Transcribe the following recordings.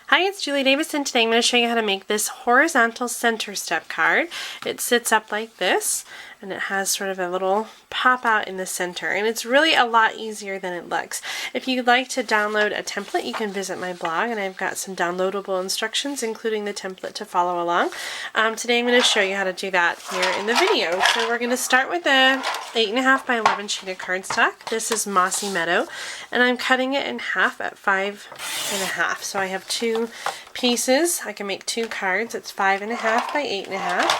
Hi, it's Julie Davison. Today I'm going to show you how to make this horizontal center step card. It sits up like this and it has sort of a little pop out in the center, and it's really a lot easier than it looks. If you'd like to download a template, you can visit my blog and I've got some downloadable instructions including the template to follow along. Today I'm going to show you how to do that here in the video. So we're going to start with a 8.5 by 11 sheet of cardstock. This is Mossy Meadow and I'm cutting it in half at 5.5. So I have two pieces. I can make two cards. It's 5.5 by 8.5.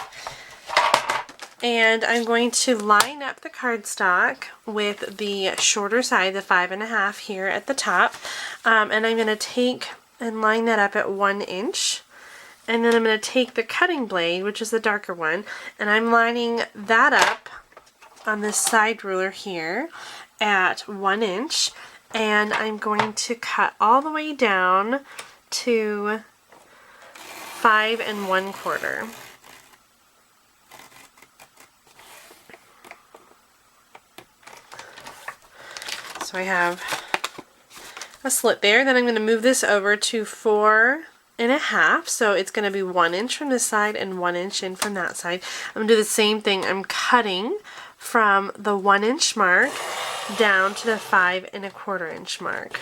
And I'm going to line up the cardstock with the shorter side, the 5.5 here at the top. And I'm going to take and line that up at 1 inch. And then I'm going to take the cutting blade, which is the darker one, and I'm lining that up on this side ruler here at 1 inch. And I'm going to cut all the way down to 5 1/4. So I have a slit there. Then I'm going to move this over to 4.5. So it's going to be 1 inch from this side and 1 inch in from that side. I'm going to do the same thing. I'm cutting from the 1 inch mark down to the 5 1/4 inch mark.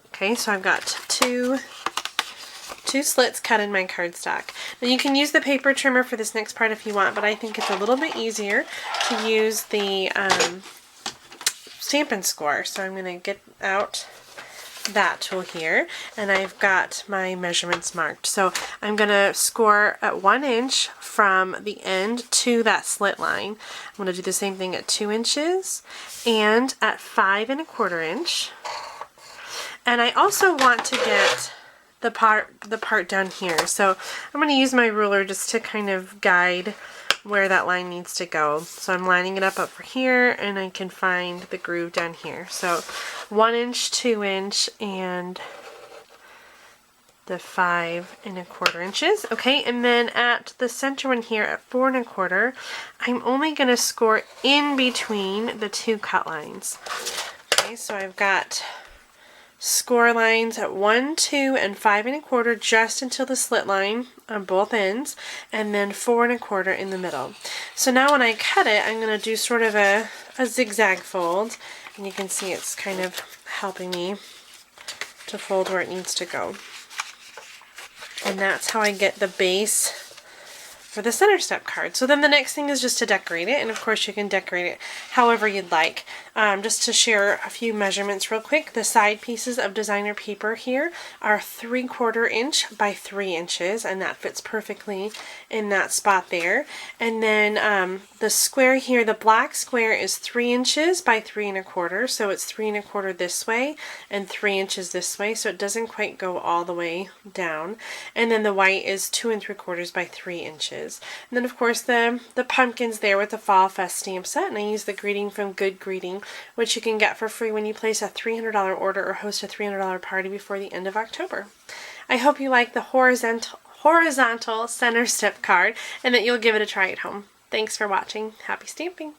Okay, so I've got two slits cut in my cardstock. Now you can use the paper trimmer for this next part if you want, but I think it's a little bit easier to use the Stampin' Score. So I'm going to get out that tool here, and I've got my measurements marked. So I'm going to score at 1 inch from the end to that slit line. I'm going to do the same thing at 2 inches and at 5 1/4 inch. And I also want to get the part down here. So I'm going to use my ruler just to kind of guide where that line needs to go. So I'm lining it up over here and I can find the groove down here. So 1 inch, 2 inch, and the 5 1/4 inches. Okay, and then at the center one here at 4 1/4, I'm only going to score in between the two cut lines. Okay, so I've got score lines at 1, 2, and 5 1/4 just until the slit line on both ends, and then 4 1/4 in the middle. So now when I cut it, I'm going to do sort of a zigzag fold, and you can see it's kind of helping me to fold where it needs to go. And that's how I get the base for the center step card. So then the next thing is just to decorate it, and of course you can decorate it however you'd like. Just to share a few measurements real quick, the side pieces of designer paper here are 3/4 inch by 3 inches, and that fits perfectly in that spot there. And then the square here, the black square, is 3 inches by 3 1/4, so it's 3 1/4 this way and 3 inches this way, so it doesn't quite go all the way down. And then the white is 2 3/4 by 3 inches. And then of course the pumpkins there with the Fall Fest stamp set, and I use the greeting from Good Greeting, which you can get for free when you place a $300 order or host a $300 party before the end of October. I hope you like the horizontal center step card and that you'll give it a try at home. Thanks for watching. Happy stamping!